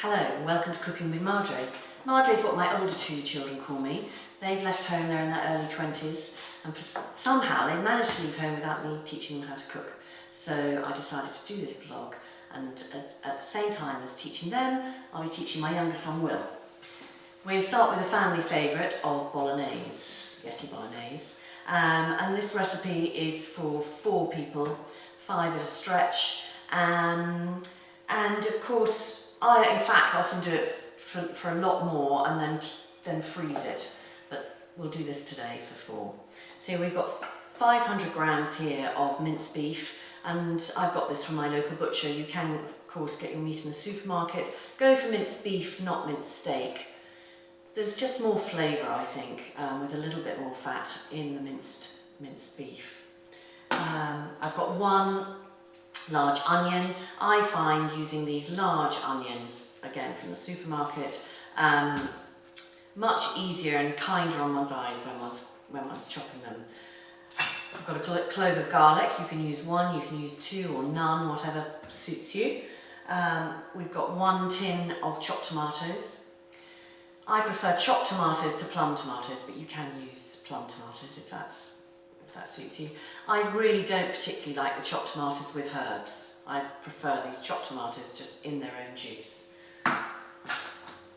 Hello and welcome to Cooking with Marjorie. Marjorie is what my older two children call me. They've left home, they're in their early 20s, and somehow they managed to leave home without me teaching them how to cook. So I decided to do this vlog, and at the same time as teaching them, I'll be teaching my younger son Will. We're going to start with a family favourite of Bolognese, spaghetti Bolognese. And this recipe is for 4 people, 5 at a stretch. And of course, I in fact often do it for a lot more and then freeze it. But we'll do this today for 4. So we've got 500 grams here of minced beef. And I've got this from my local butcher. You can, of course, get your meat in the supermarket. Go for minced beef, not minced steak. There's just more flavour, I think, with a little bit more fat in the minced beef. I've got 1 large onion. I find using these large onions, again from the supermarket, much easier and kinder on one's eyes when one's chopping them. I've got a clove of garlic. You can use 1, you can use 2 or none, whatever suits you. We've got 1 tin of chopped tomatoes. I prefer chopped tomatoes to plum tomatoes, but you can use plum tomatoes if that suits you. I really don't particularly like the chopped tomatoes with herbs. I prefer these chopped tomatoes just in their own juice.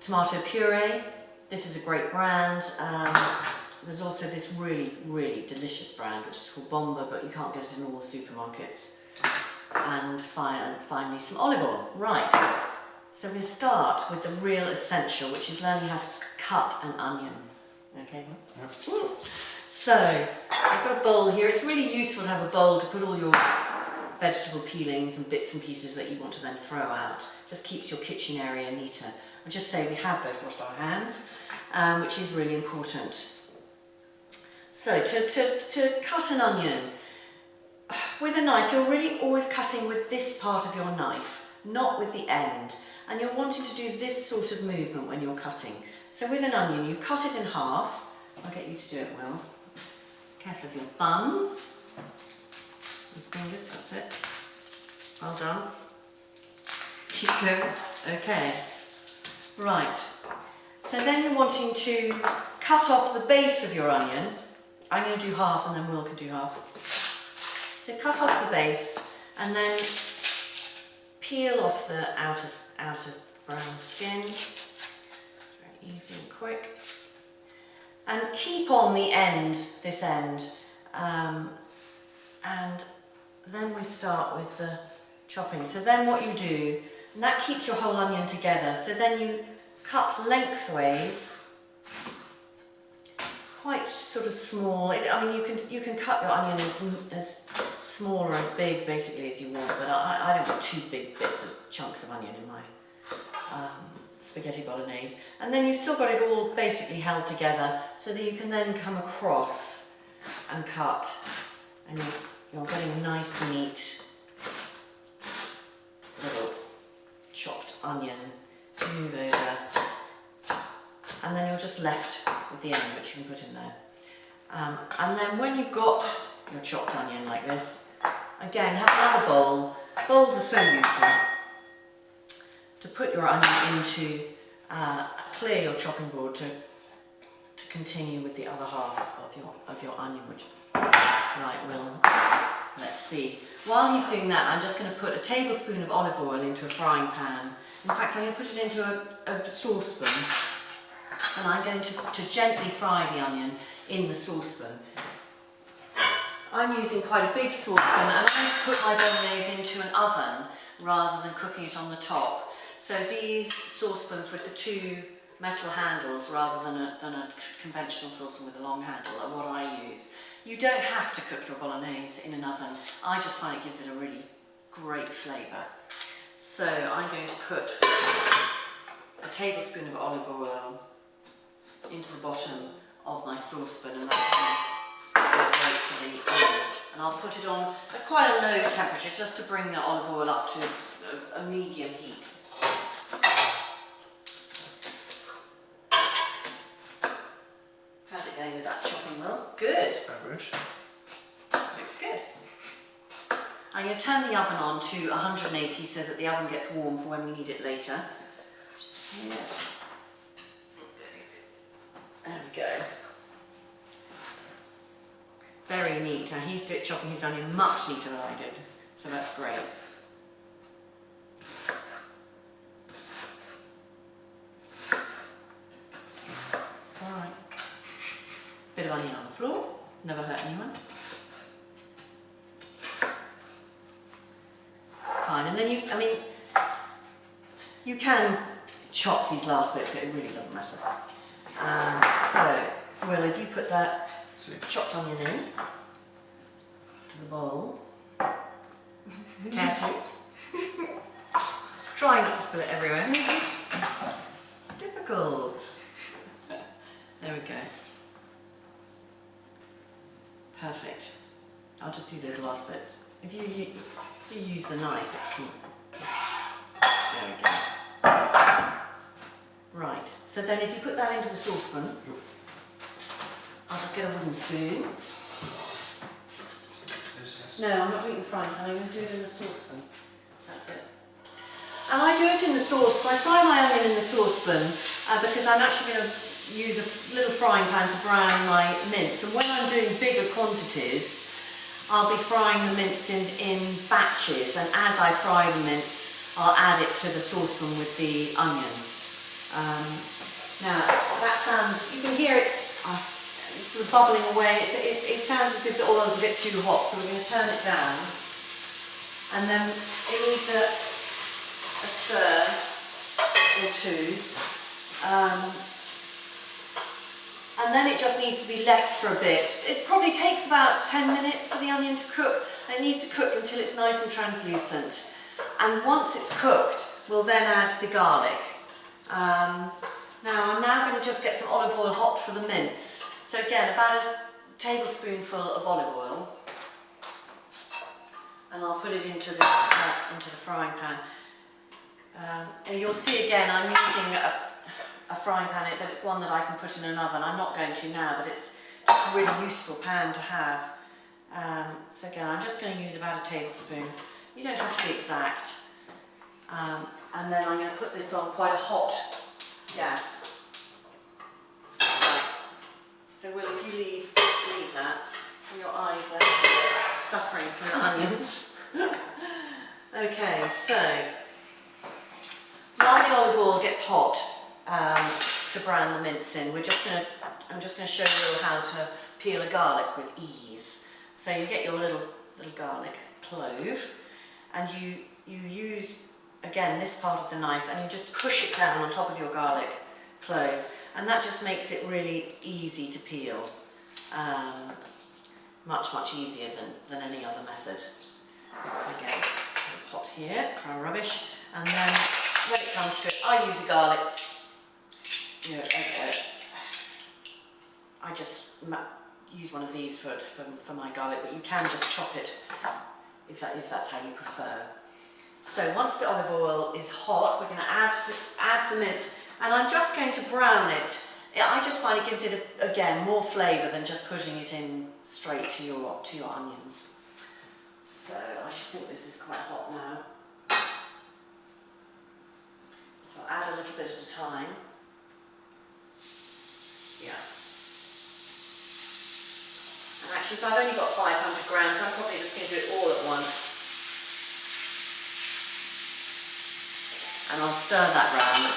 Tomato puree. This is a great brand. There's also this really, really delicious brand which is called Bomba, but you can't get it in all the supermarkets. And finally some olive oil. Right. So we're going to start with the real essential, which is learning how to cut an onion. Okay? Yep. So, I've got a bowl here. It's really useful to have a bowl to put all your vegetable peelings and bits and pieces that you want to then throw out. Just keeps your kitchen area neater. I'll just say we have both washed our hands, which is really important. So, to cut an onion, with a knife, you're really always cutting with this part of your knife, not with the end. And you're wanting to do this sort of movement when you're cutting. So with an onion, you cut it in half. I'll get you to do it, Will. Careful of your thumbs. Your fingers, that's it. Well done. Keep going. Okay. Right. So then you're wanting to cut off the base of your onion. I'm going to do half and then Will can do half. So cut off the base and then peel off the outer brown skin. Very easy and quick. And keep on the end, this end. And then we start with the chopping. So then what you do, and that keeps your whole onion together. So then you cut lengthways, quite sort of small. I mean, you can cut your onion as small or as big basically as you want, but I don't want 2 big bits of chunks of onion in my spaghetti bolognese. And then you've still got it all basically held together so that you can then come across and cut, and you're getting a nice neat little chopped onion. Move over, and then you're just left with the end, which you can put in there. And then when you've got your chopped onion like this, again, have another bowl. Bowls are so useful to put your onion into, clear your chopping board to continue with the other half of your onion, which, right, Will, let's see. While he's doing that, I'm just going to put a tablespoon of olive oil into a frying pan. In fact, I'm going to put it into a saucepan, and I'm going to gently fry the onion in the saucepan. I'm using quite a big saucepan, and I put my bolognese into an oven rather than cooking it on the top. So these saucepans with the 2 metal handles rather than a conventional saucepan with a long handle are what I use. You don't have to cook your bolognese in an oven. I just find it gives it a really great flavour. So I'm going to put a tablespoon of olive oil into the bottom of my saucepan, and that's great for the onion. And I'll put it on at quite a low temperature just to bring the olive oil up to a medium heat. How's it going with that chopping, Will? Good. Average. Looks good. I'm going to turn the oven on to 180 so that the oven gets warm for when we need it later. Yeah. There we go. Very neat. Now he's chopping his onion much neater than I did, so that's great. It's alright. Bit of onion on the floor, never hurt anyone. Fine, and then you can chop these last bits, but it really doesn't matter. So, Will, if you put that chopped onion in to the bowl, carefully. Try not to spill it everywhere. It's difficult. There we go. Perfect. I'll just do those last bits. If you use the knife, it can just... There we go. Right, so then if you put that into the saucepan, I'll just get a wooden spoon. No, I'm not doing it in the frying pan, I'm going to do it in the saucepan. That's it. And I do it in the saucepan. I fry my onion in the saucepan because I'm actually going to use a little frying pan to brown my mince. And when I'm doing bigger quantities, I'll be frying the mince in batches. And as I fry the mince, I'll add it to the saucepan with the onion. Now, that sounds, you can hear it sort of bubbling away. It sounds as if the oil's a bit too hot, so we're going to turn it down. And then it needs a stir or two. And then it just needs to be left for a bit. It probably takes about 10 minutes for the onion to cook. And it needs to cook until it's nice and translucent. And once it's cooked, we'll then add the garlic. Now I'm now going to just get some olive oil hot for the mince. So again, about a tablespoonful of olive oil. And I'll put it into the frying pan. And you'll see again, I'm using a frying pan, but it's one that I can put in an oven. I'm not going to now, but it's just a really useful pan to have. So again, I'm just going to use about a tablespoon. You don't have to be exact. And then I'm going to put this on quite a hot gas. Right. So Will, if you leave that, your eyes are suffering from the onions. Okay, so while the olive oil gets hot to brown the mince in, I'm just going to show you how to peel a garlic with ease. So you get your little garlic clove, and you use again this part of the knife, and you just push it down on top of your garlic clove, and that just makes it really easy to peel. Much easier than any other method. So again, hot here for our rubbish, and then when it comes to it, I use a garlic. I just use one of these for my garlic, but you can just chop it if that's how you prefer. So once the olive oil is hot, we're going to add the mince, and I'm just going to brown it. I just find it gives it again more flavour than just pushing it in straight to your onions. So I should think this is quite hot now. So I'll add a little bit at a time. Yeah. And actually, so I've only got 500 grams, so I'm probably just going to do it all at once. And I'll stir that round.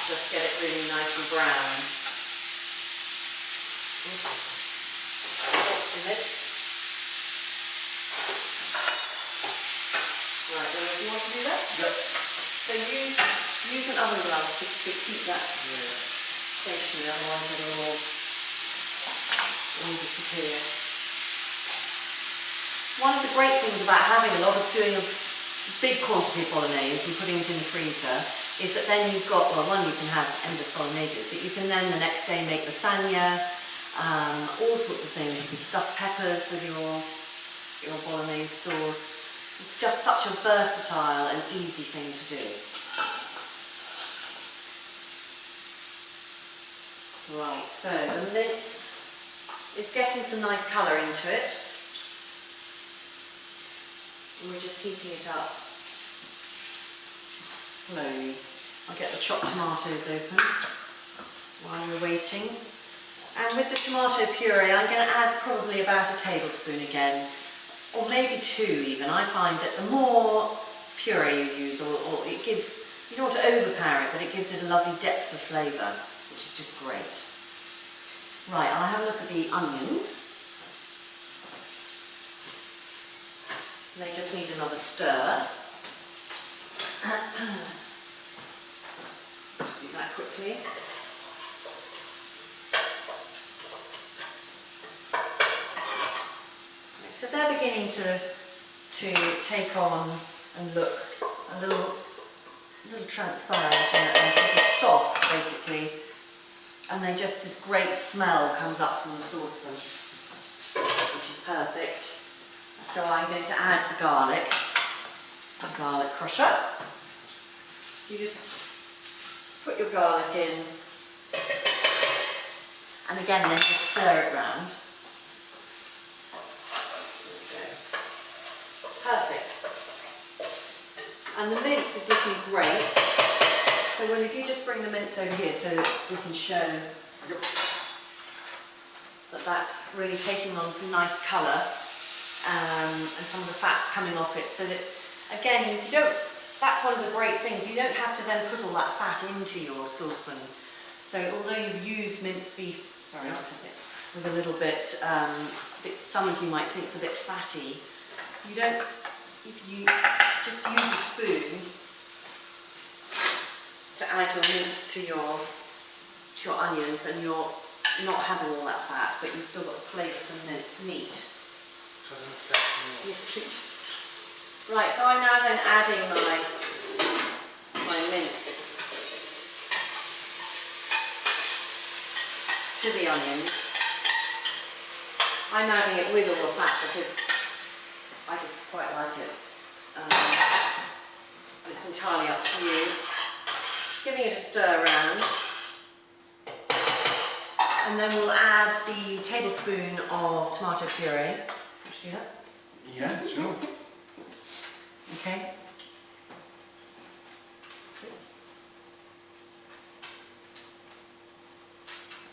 Just get it really nice and brown. Right, do you want to do that? Yep. So use an oven glove to keep that stationary, otherwise it'll all disappear. One of the great things about doing a big quantity of bolognese and putting it in the freezer is that then you've got, well, one, you can have endless bologneses, but you can then the next day make lasagna, all sorts of things. You can stuff peppers with your bolognese sauce. It's just such a versatile and easy thing to do. Right, so the mince It's getting some nice colour into it. And we're just heating it up slowly. I'll get the chopped tomatoes open while we're waiting. And with the tomato puree, I'm going to add probably about a tablespoon again, or maybe 2 even. I find that the more puree you use, or it gives, you don't want to overpower it, but it gives it a lovely depth of flavour, which is just great. Right, I'll have a look at the onions. They just need another stir. Do that quickly. So they're beginning to take on and look a little transparent and sort of soft, basically. And they just, this great smell comes up from the saucepan, which is perfect. So I'm going to add the garlic crusher. So you just put your garlic in, and again then just stir it round. Perfect. And the mince is looking great. So Will, if you just bring the mince over here so that we can show that that's really taking on some nice colour and some of the fat's coming off it. So that, again, that's one of the great things, you don't have to then put all that fat into your saucepan. So although you've used minced beef, sorry, I'll take it, with a little bit, some of you might think it's a bit fatty, you don't, if you just use a spoon to add your mince to your onions, and you're not having all that fat, but you've still got the flavours of meat. Yes, please. Right, so I'm now then adding my mince to the onions. I'm adding it with all the fat because I just quite like it. It's entirely up to you. Giving it a stir around. And then we'll add the tablespoon of tomato puree. Would you do that? Yeah, sure. Okay. That's it.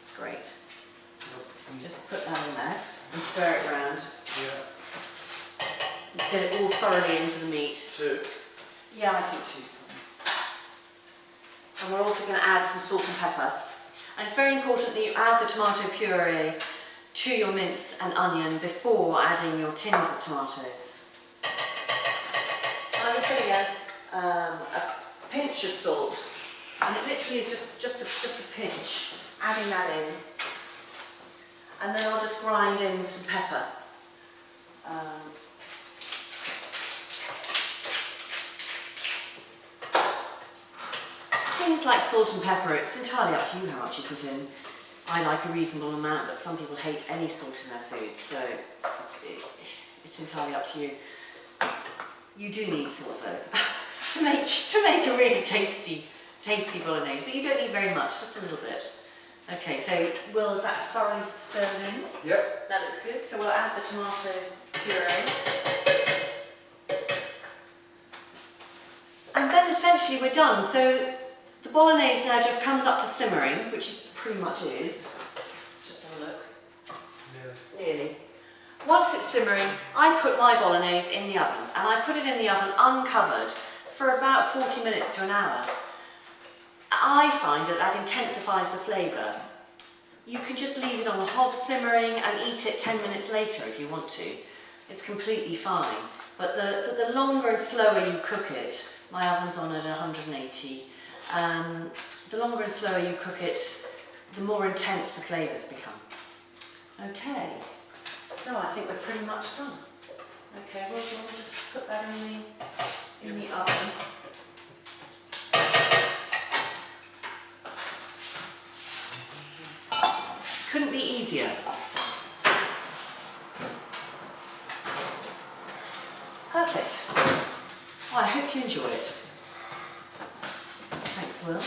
That's great. Just put that in there and stir it around. Yeah. Get it all thoroughly into the meat. 2. Yeah, I think 2. And we're also going to add some salt and pepper. And it's very important that you add the tomato puree to your mince and onion before adding your tins of tomatoes. I'm just putting a pinch of salt, and it literally is just a pinch. Adding that in, and then I'll just grind in some pepper. Things like salt and pepper, it's entirely up to you how much you put in. I like a reasonable amount, but some people hate any salt in their food, so it's entirely up to you. You do need salt though to make a really tasty bolognese, but you don't need very much, just a little bit. Okay, so Will, is that thoroughly stirred in? Yep. That looks good. So we'll add the tomato puree. And then essentially we're done. So the bolognese now just comes up to simmering, which it pretty much is. Let's just have a look. Yeah. Nearly. Once it's simmering, I put my bolognese in the oven, and I put it in the oven uncovered for about 40 minutes to an hour. I find that intensifies the flavour. You can just leave it on the hob simmering and eat it 10 minutes later if you want to. It's completely fine. But the longer and slower you cook it, my oven's on at 180, the longer and slower you cook it, the more intense the flavours become. Okay, so I think we're pretty much done. Okay, well, do you want to just put that in the oven? Couldn't be easier. Perfect. Well, I hope you enjoy it. Thanks, Will.